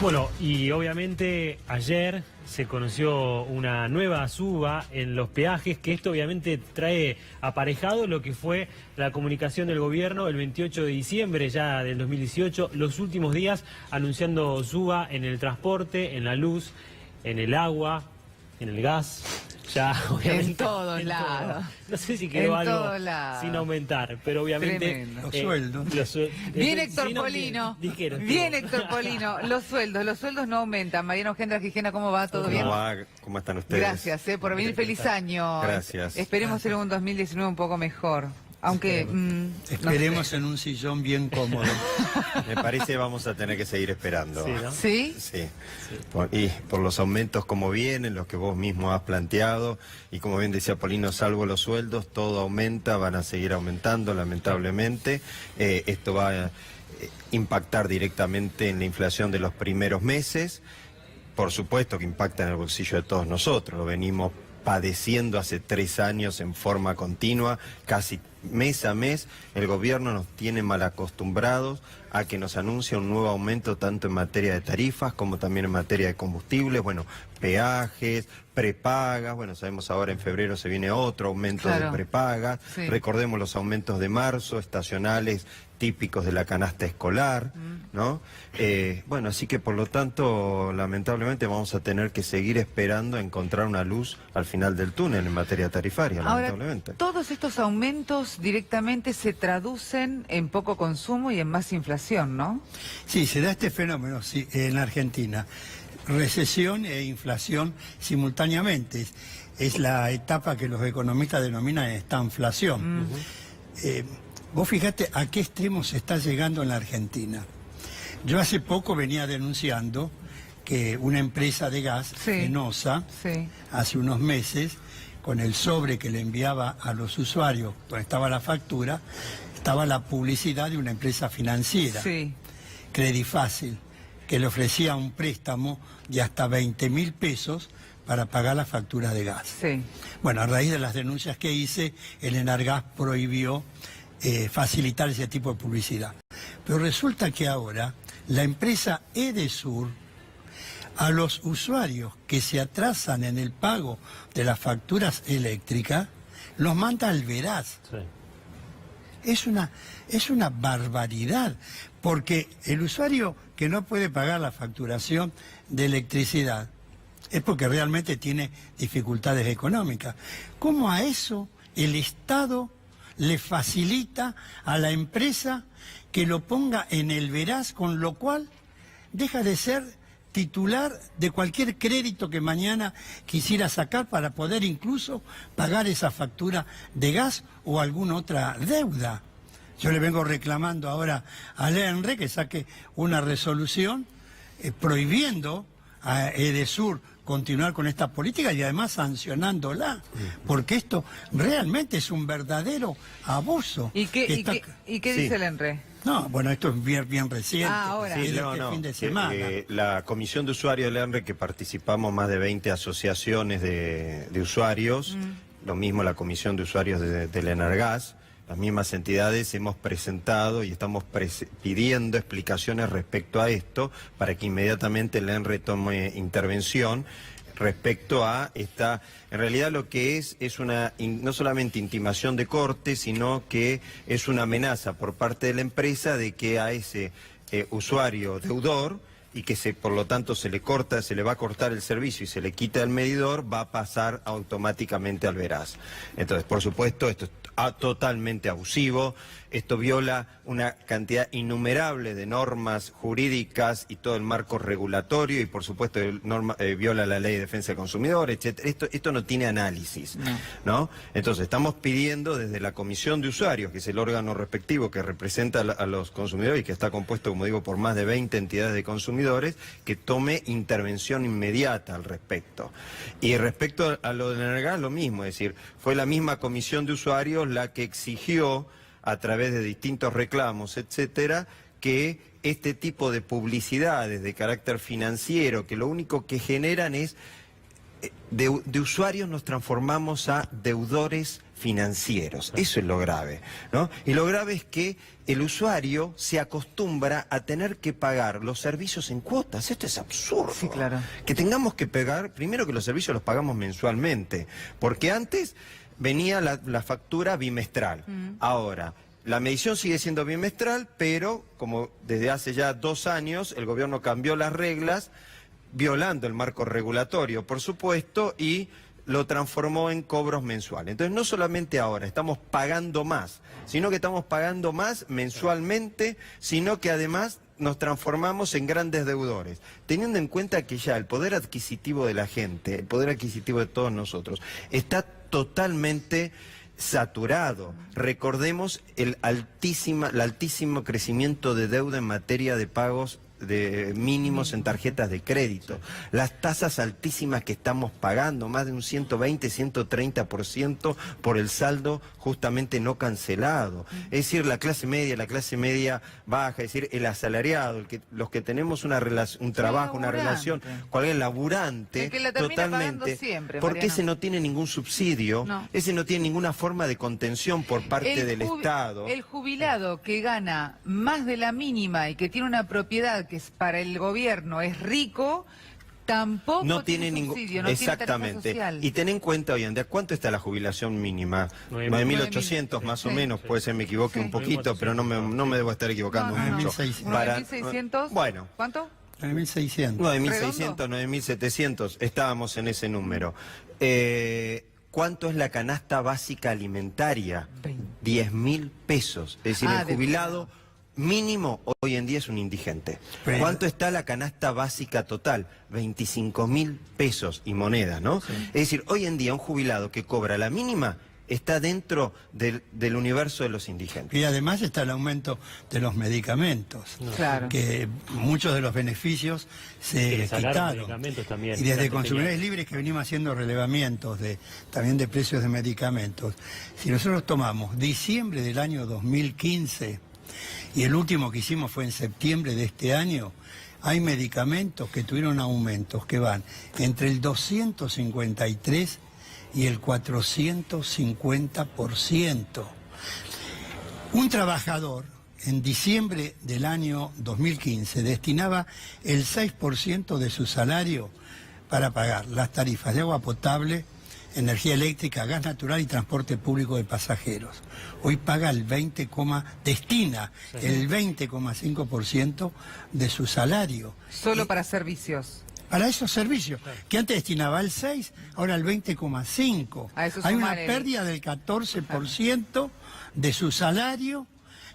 Bueno, y obviamente ayer se conoció una nueva suba en los peajes, que esto obviamente trae aparejado lo que fue la comunicación del gobierno el 28 de diciembre ya del 2018, los últimos días anunciando suba en el transporte, en la luz, en el agua, en el gas. Ya, obviamente, en todos lados. No sé si quedó algo sin aumentar, pero obviamente... Los sueldos. Bien, Héctor Polino. Bien, Héctor Polino. Los sueldos no aumentan. Mariano Gendra Gijena, ¿cómo va? ¿Todo bien? ¿Cómo están ustedes? Gracias por venir. Feliz año. Gracias. Esperemos ser un 2019 un poco mejor. Aunque... esperemos en un sillón bien cómodo. Me parece que vamos a tener que seguir esperando. Sí, ¿no? ¿Sí? Sí. Y por los aumentos como vienen, los que vos mismo has planteado, y como bien decía Polino, salvo los sueldos, todo aumenta, van a seguir aumentando lamentablemente. Esto va a impactar directamente en la inflación de los primeros meses. Por supuesto que impacta en el bolsillo de todos nosotros, lo venimos padeciendo hace 3 años en forma continua, casi mes a mes. El gobierno nos tiene mal acostumbrados a que nos anuncia un nuevo aumento tanto en materia de tarifas como también en materia de combustibles, bueno, peajes, prepagas, bueno, sabemos ahora en febrero se viene otro aumento de prepagas, recordemos los aumentos de marzo, estacionales típicos de la canasta escolar, ¿no? Bueno, así que por lo tanto, lamentablemente vamos a tener que seguir esperando a encontrar una luz al final del túnel en materia tarifaria, lamentablemente. Ahora, todos estos aumentos directamente se traducen en poco consumo y en más inflación, ¿no? Sí, se da este fenómeno en Argentina. Recesión e inflación simultáneamente. Es la etapa que los economistas denominan estanflación. Vos fíjate a qué extremo se está llegando en la Argentina. Yo hace poco venía denunciando que una empresa de gas, Fenosa, hace unos meses, con el sobre que le enviaba a los usuarios, donde estaba la factura, estaba la publicidad de una empresa financiera, Credifácil, que le ofrecía un préstamo de hasta 20.000 pesos para pagar las facturas de gas. Bueno, a raíz de las denuncias que hice, el Enargas prohibió facilitar ese tipo de publicidad. Pero resulta que ahora la empresa Edesur, a los usuarios que se atrasan en el pago de las facturas eléctricas, los manda al veraz. Es una barbaridad, porque el usuario que no puede pagar la facturación de electricidad es porque realmente tiene dificultades económicas. ¿Cómo a eso el Estado le facilita a la empresa que lo ponga en el veraz, con lo cual deja de ser titular de cualquier crédito que mañana quisiera sacar para poder incluso pagar esa factura de gas o alguna otra deuda? Yo le vengo reclamando ahora al ENRE que saque una resolución prohibiendo a Edesur continuar con esta política y además sancionándola, porque esto realmente es un verdadero abuso. ¿Y qué dice el ENRE? No, bueno, esto es bien reciente. Ahora. Fin de semana. La comisión de usuarios del ENRE, que participamos más de 20 asociaciones de usuarios, lo mismo la comisión de usuarios del Enargas, las mismas entidades hemos presentado y estamos pidiendo explicaciones respecto a esto para que inmediatamente el ENRE tome intervención respecto a esta, en realidad lo que es una, no solamente intimación de corte, sino que es una amenaza por parte de la empresa de que a ese usuario deudor, y que por lo tanto se le va a cortar el servicio y se le quita el medidor, va a pasar automáticamente al veraz. Entonces, por supuesto, esto es totalmente abusivo, esto viola una cantidad innumerable de normas jurídicas y todo el marco regulatorio y por supuesto viola la ley de defensa del consumidor, etc. Esto no tiene análisis, ¿no? Entonces estamos pidiendo desde la comisión de usuarios, que es el órgano respectivo que representa a los consumidores y que está compuesto, como digo, por más de 20 entidades de consumidores, que tome intervención inmediata al respecto. Y respecto a lo del Enargas, lo mismo, es decir, fue la misma comisión de usuarios la que exigió a través de distintos reclamos, etcétera, que este tipo de publicidades de carácter financiero, que lo único que generan es de usuarios nos transformamos a deudores financieros. Eso es lo grave, ¿no? Y lo grave es que el usuario se acostumbra a tener que pagar los servicios en cuotas. Esto es absurdo. Sí, claro. Que tengamos que pagar, primero que los servicios los pagamos mensualmente, porque antes venía la factura bimestral. Ahora, la medición sigue siendo bimestral, pero como desde hace ya 2 años el gobierno cambió las reglas, violando el marco regulatorio, por supuesto, y lo transformó en cobros mensuales. Entonces, no solamente ahora estamos pagando más, sino que estamos pagando más mensualmente, sino que además nos transformamos en grandes deudores, teniendo en cuenta que ya el poder adquisitivo de la gente, el poder adquisitivo de todos nosotros, está totalmente saturado. Recordemos el altísimo crecimiento de deuda en materia de pagos de mínimos en tarjetas de crédito, las tasas altísimas que estamos pagando, más de un 120, 130% por el saldo justamente no cancelado. Es decir, la clase media baja, es decir, el asalariado, los que tenemos un trabajo, una relación, cualquier laburante, el que la termina totalmente, siempre, porque Mariano. ese no tiene ningún subsidio, ese no tiene ninguna forma de contención por parte del Estado. El jubilado que gana más de la mínima y que tiene una propiedad que es para el gobierno es rico, tampoco no tiene ningún subsidio, no exactamente. Tiene tarifa social. Y ten en cuenta hoy en día, ¿cuánto está la jubilación mínima? 9.800 más o menos, puede ser me equivoque un poquito, pero no me debo estar equivocando mucho. 9.600. Bueno. ¿Cuánto? 9.600. 9.600, 9.700, estábamos en ese número. ¿Cuánto es la canasta básica alimentaria? 10.000 pesos. Es decir, el jubilado mínimo hoy en día es un indigente. ¿Cuánto está la canasta básica total? 25.000 pesos y moneda, ¿no? Sí. Es decir, hoy en día un jubilado que cobra la mínima está dentro del universo de los indigentes. Y además está el aumento de los medicamentos, claro, que muchos de los beneficios se quitaron. También, y desde Consumidores Libres que venimos haciendo relevamientos también de precios de medicamentos. Si nosotros tomamos diciembre del año 2015 y el último que hicimos fue en septiembre de este año, hay medicamentos que tuvieron aumentos que van entre el 253 y el 450%. Un trabajador en diciembre del año 2015 destinaba el 6% de su salario para pagar las tarifas de agua potable, energía eléctrica, gas natural y transporte público de pasajeros. Hoy paga destina el 20,5% de su salario. Solo para servicios. Para esos servicios, que antes destinaba el 6, ahora el 20,5. Hay una pérdida del 14% de su salario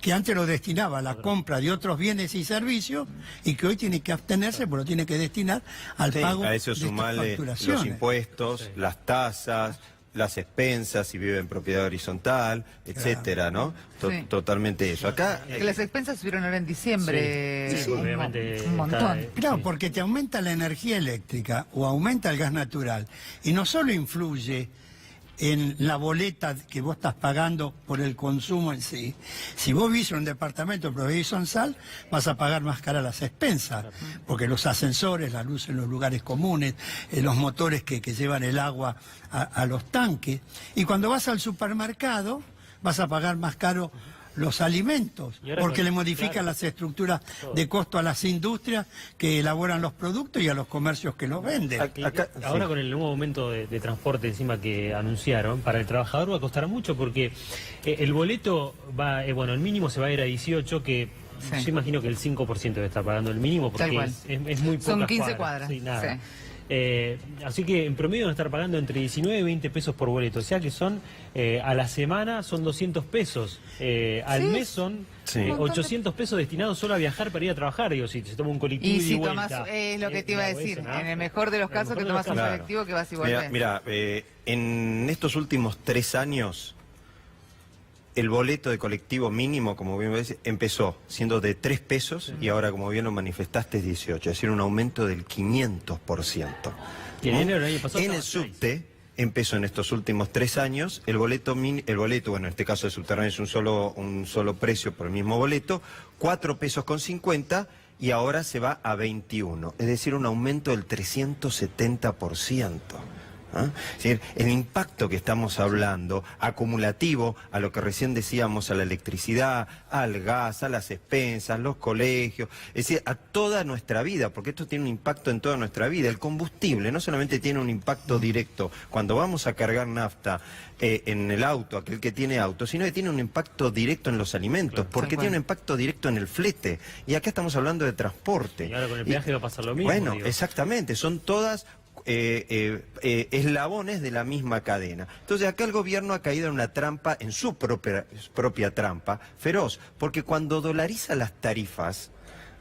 que antes lo destinaba a la compra de otros bienes y servicios y que hoy tiene que abstenerse, pero lo tiene que destinar al pago a eso de estas sumarle facturaciones. los impuestos, las tasas, las expensas si vive en propiedad horizontal, etcétera, ¿no? Totalmente eso. Acá que las expensas subieron ahora en diciembre, obviamente un montón. Claro, porque te aumenta la energía eléctrica o aumenta el gas natural y no solo influye en la boleta que vos estás pagando por el consumo en sí. Si vos vivís en un departamento de propiedad horizontal, vas a pagar más cara las expensas, porque los ascensores, la luz en los lugares comunes, los motores que llevan el agua a los tanques. Y cuando vas al supermercado, vas a pagar más caro los alimentos, porque le modifican las estructuras de costo a las industrias que elaboran los productos y a los comercios que los venden. Ahora con el nuevo aumento de transporte encima que anunciaron, para el trabajador va a costar mucho porque el boleto va, el mínimo se va a ir a 18, que yo imagino que el 5% debe estar pagando el mínimo porque es muy poco. Son 15 cuadras. Sí, nada. Así que en promedio van a estar pagando entre 19 y 20 pesos por boleto, o sea que son a la semana son 200 pesos, al mes son 800 pesos destinados solo a viajar para ir a trabajar, digo, si se toma un colectivo y si vuelta, tomás, es lo que te iba a decir, en el mejor de los casos que tomas un colectivo que vas y volvés. Mira, en estos últimos 3 años el boleto de colectivo mínimo, como bien ves, empezó siendo de 3 pesos y ahora, como bien lo manifestaste, es 18, es decir, un aumento del 500%. Y en enero del año pasado en el subte empezó en estos últimos 3 años, el boleto, bueno, en este caso de subterráneo es un solo precio por el mismo boleto, 4 pesos con 50 y ahora se va a 21, es decir, un aumento del 370%. Es decir, el impacto que estamos hablando, acumulativo a lo que recién decíamos, a la electricidad, al gas, a las expensas, los colegios, es decir, a toda nuestra vida, porque esto tiene un impacto en toda nuestra vida. El combustible no solamente tiene un impacto directo cuando vamos a cargar nafta en el auto, aquel que tiene auto, sino que tiene un impacto directo en los alimentos, porque tiene un impacto directo en el flete. Y acá estamos hablando de transporte. Y ahora con el peaje va a pasar lo mismo. Bueno, digo. exactamente, son todas eslabones de la misma cadena. Entonces acá el gobierno ha caído en una trampa, en su propia trampa, feroz, porque cuando dolariza las tarifas,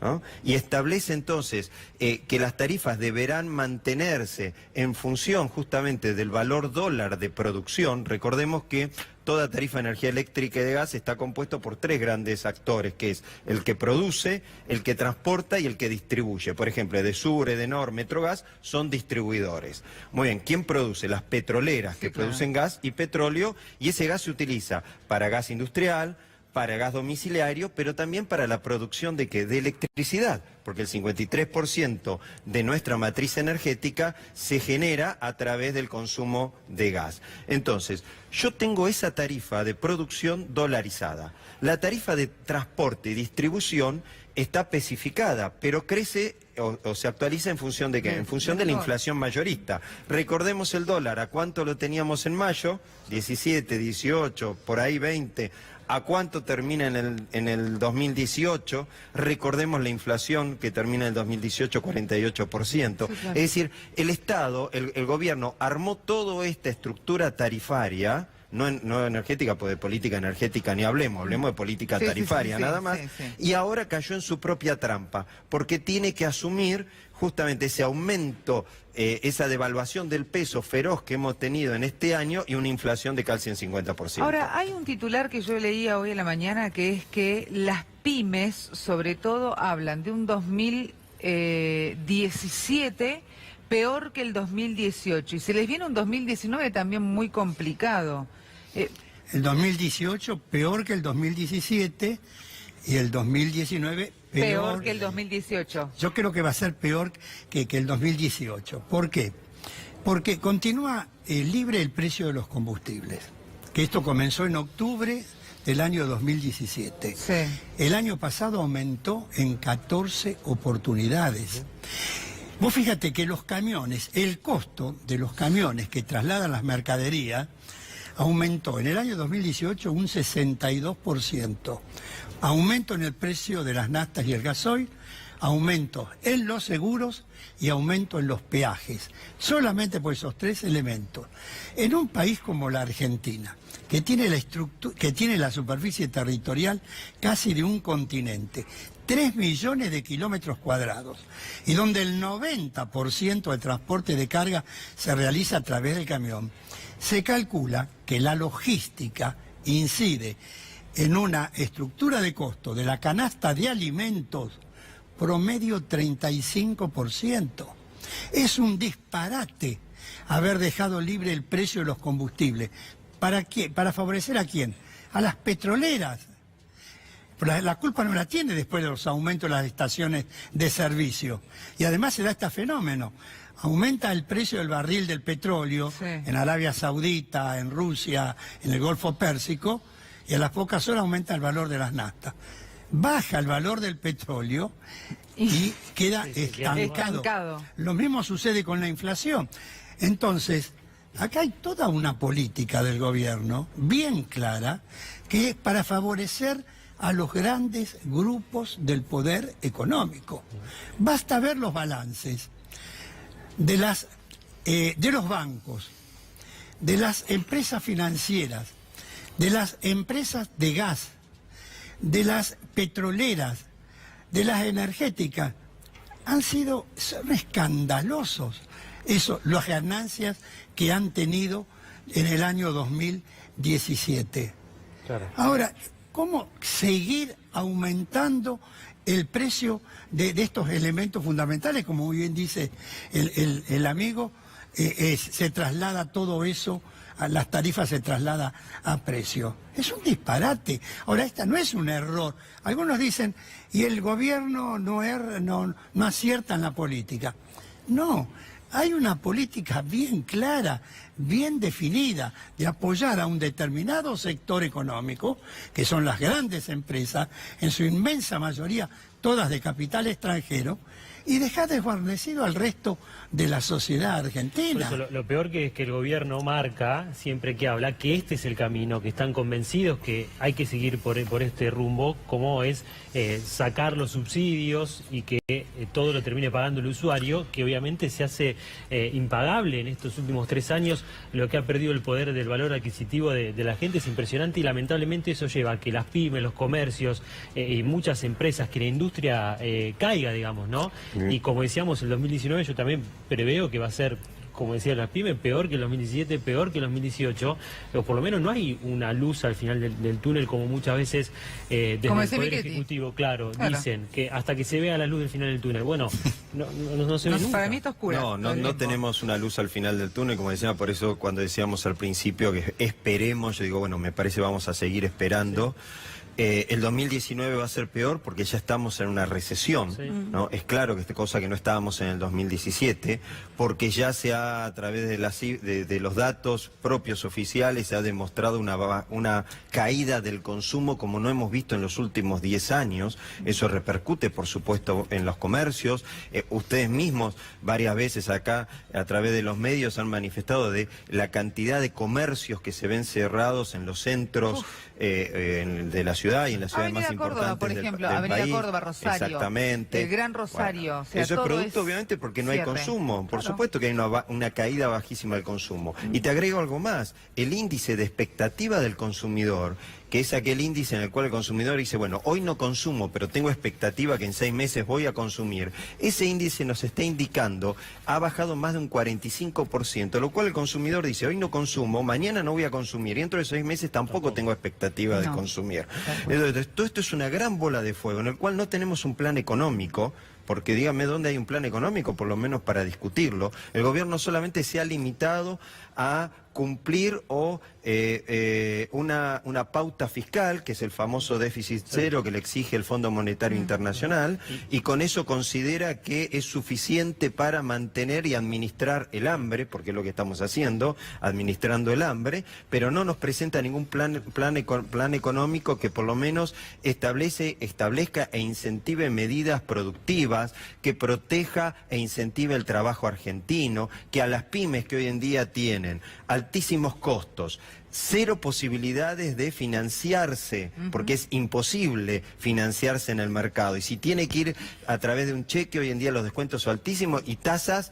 ¿no?, y establece entonces que las tarifas deberán mantenerse en función justamente del valor dólar de producción. Recordemos que toda tarifa de energía eléctrica y de gas está compuesto por tres grandes actores, que es el que produce, el que transporta y el que distribuye. Por ejemplo, Edesur, Edenor, Metrogas son distribuidores. Muy bien, ¿quién produce? Las petroleras, que producen gas y petróleo, y ese gas se utiliza para gas industrial, para gas domiciliario, pero también para la producción de ¿qué? De electricidad, porque el 53% de nuestra matriz energética se genera a través del consumo de gas. Entonces, yo tengo esa tarifa de producción dolarizada. La tarifa de transporte y distribución está especificada, pero crece o se actualiza en función de ¿qué? En función de la inflación mayorista. Recordemos el dólar, ¿a cuánto lo teníamos en mayo? 17, 18, por ahí 20. ¿A cuánto termina en el 2018? Recordemos la inflación que termina en el 2018, 48%. Sí, claro. Es decir, el Estado, el gobierno, armó toda esta estructura tarifaria, no energética, pues de política energética ni hablemos de política tarifaria nada más, y ahora cayó en su propia trampa, porque tiene que asumir justamente ese aumento, esa devaluación del peso feroz que hemos tenido en este año y una inflación de casi el 50%. Ahora, hay un titular que yo leía hoy en la mañana, que es que las pymes, sobre todo, hablan de un 2017 peor que el 2018, y se les viene un 2019 también muy complicado. El 2018 peor que el 2017 y el 2019 peor que el 2018. Yo creo que va a ser peor que el 2018. ¿Por qué? Porque continúa libre el precio de los combustibles, que esto comenzó en octubre del año 2017. Sí. El año pasado aumentó en 14 oportunidades. Vos fíjate que los camiones, el costo de los camiones que trasladan las mercaderías aumentó en el año 2018 un 62%. Aumento en el precio de las naftas y el gasoil, aumento en los seguros y aumento en los peajes. Solamente por esos tres elementos. En un país como la Argentina, que tiene la superficie territorial casi de un continente, 3 millones de kilómetros cuadrados, y donde el 90% del transporte de carga se realiza a través del camión, se calcula que la logística incide en una estructura de costo de la canasta de alimentos promedio 35%. Es un disparate haber dejado libre el precio de los combustibles. ¿Para qué? ¿Para favorecer a quién? A las petroleras. La culpa no la tiene después de los aumentos de las estaciones de servicio. Y además se da este fenómeno. Aumenta el precio del barril del petróleo en Arabia Saudita, en Rusia, en el Golfo Pérsico, y a las pocas horas aumenta el valor de las naftas. Baja el valor del petróleo y queda estancado. Lo mismo sucede con la inflación. Entonces, acá hay toda una política del gobierno bien clara que es para favorecer a los grandes grupos del poder económico. Basta ver los balances de los bancos, de las empresas financieras, de las empresas de gas, de las petroleras, de las energéticas. Son escandalosos las ganancias que han tenido en el año 2017. Claro. Ahora, ¿cómo seguir aumentando el precio de estos elementos fundamentales? Como muy bien dice el amigo, se traslada todo eso, las tarifas se traslada a precio. Es un disparate. Ahora, esta no es un error. Algunos dicen, y el gobierno no acierta en la política. No, hay una política bien clara, bien definida, de apoyar a un determinado sector económico, que son las grandes empresas, en su inmensa mayoría todas de capital extranjero, y dejar desguarnecido al resto de la sociedad argentina. Por eso lo peor que es que el gobierno marca, siempre que habla, que este es el camino, que están convencidos que hay que seguir por este rumbo, como es sacar los subsidios y que todo lo termine pagando el usuario, que obviamente se hace impagable en estos últimos 3 años. Lo que ha perdido el poder del valor adquisitivo de la gente es impresionante, y lamentablemente eso lleva a que las pymes, los comercios y muchas empresas, que la industria caiga, digamos, ¿no? Y como decíamos, el 2019 yo también preveo que va a ser, como decía las pymes, peor que el 2017, peor que el 2018, o por lo menos no hay una luz al final del túnel, como muchas veces desde el Poder Ejecutivo, claro, dicen que hasta que se vea la luz del final del túnel. Bueno, no se ve nunca. Para mí está oscura. No tenemos una luz al final del túnel, como decía, por eso cuando decíamos al principio que esperemos, yo digo, bueno, me parece vamos a seguir esperando. El 2019 va a ser peor porque ya estamos en una recesión, ¿no? Es claro que esta cosa que no estábamos en el 2017, porque ya se ha, a través de los datos propios oficiales, se ha demostrado una caída del consumo como no hemos visto en los últimos 10 años. Eso repercute, por supuesto, en los comercios. Ustedes mismos varias veces acá, a través de los medios, han manifestado de la cantidad de comercios que se ven cerrados en los centros de la ciudad y en las ciudades más importantes por ejemplo, del Avenida país. Córdoba, Rosario, exactamente. el Gran Rosario. Bueno, o sea, eso es todo producto, obviamente, porque no hay consumo. Por supuesto que hay una caída bajísima del consumo. Y te agrego algo más. El índice de expectativa del consumidor, que es aquel índice en el cual el consumidor dice, bueno, hoy no consumo, pero tengo expectativa que en 6 meses voy a consumir. Ese índice nos está indicando, ha bajado más de un 45%, lo cual el consumidor dice, hoy no consumo, mañana no voy a consumir, y dentro de 6 meses tampoco tengo expectativa de consumir. Entonces, todo esto es una gran bola de fuego, en el cual no tenemos un plan económico, porque dígame dónde hay un plan económico, por lo menos para discutirlo. El gobierno solamente se ha limitado a cumplir una pauta fiscal, que es el famoso déficit cero que le exige el Fondo Monetario Internacional, y con eso considera que es suficiente para mantener y administrar el hambre, porque es lo que estamos haciendo, administrando el hambre, pero no nos presenta ningún plan económico que por lo menos establezca e incentive medidas productivas, que proteja e incentive el trabajo argentino, que a las pymes que hoy en día tienen altísimos costos, cero posibilidades de financiarse, porque es imposible financiarse en el mercado. Y si tiene que ir a través de un cheque, hoy en día los descuentos son altísimos y tasas,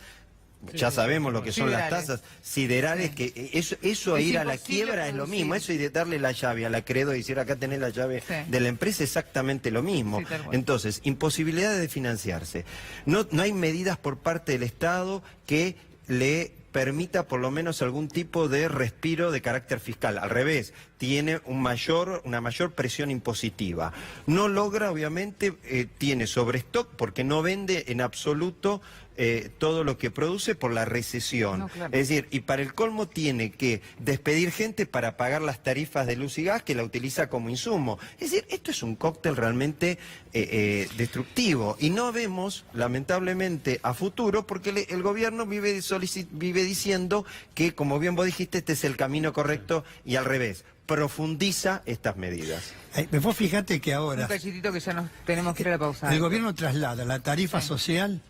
ya sabemos lo que son las tasas siderales, que eso ir a la quiebra es lo mismo, eso y de darle la llave al acreedor y decir acá tenés la llave de la empresa, exactamente lo mismo. Entonces, imposibilidades de financiarse. No hay medidas por parte del Estado que le permita por lo menos algún tipo de respiro de carácter fiscal. Al revés, tiene una mayor presión impositiva. No logra, obviamente, tiene sobrestock porque no vende en absoluto todo lo que produce por la recesión. Es decir, y para el colmo tiene que despedir gente para pagar las tarifas de luz y gas que la utiliza como insumo. Es decir, esto es un cóctel realmente destructivo. Y no vemos, lamentablemente, a futuro, porque el gobierno vive diciendo que, como bien vos dijiste, este es el camino correcto, y al revés, profundiza estas medidas. Vos fíjate que ahora... Un cachitito que ya nos tenemos que ir a la pausa. El gobierno traslada la tarifa social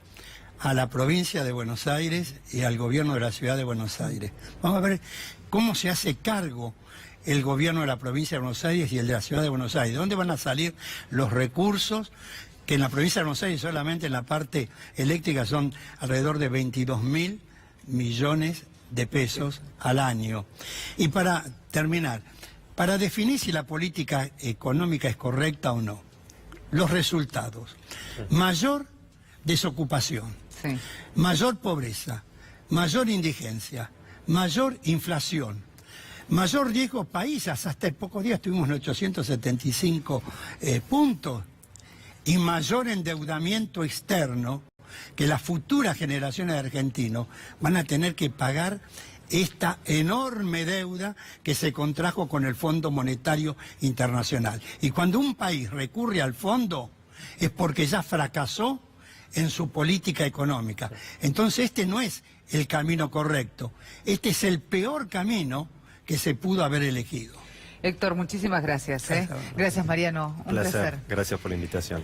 a la provincia de Buenos Aires y al gobierno de la ciudad de Buenos Aires. Vamos a ver cómo se hace cargo el gobierno de la provincia de Buenos Aires y el de la ciudad de Buenos Aires. ¿De dónde van a salir los recursos? Que en la provincia de Buenos Aires solamente en la parte eléctrica son alrededor de 22.000 millones de pesos al año. Y para terminar, para definir si la política económica es correcta o no, los resultados: mayor desocupación, mayor pobreza, mayor indigencia, mayor inflación, mayor riesgo país. Hasta pocos días tuvimos en 875 puntos, y mayor endeudamiento externo, que las futuras generaciones de argentinos van a tener que pagar esta enorme deuda que se contrajo con el Fondo Monetario Internacional. Y cuando un país recurre al fondo es porque ya fracasó en su política económica. Entonces este no es el camino correcto, este es el peor camino que se pudo haber elegido. Héctor, muchísimas gracias. Gracias, Mariano. Un placer. Gracias por la invitación.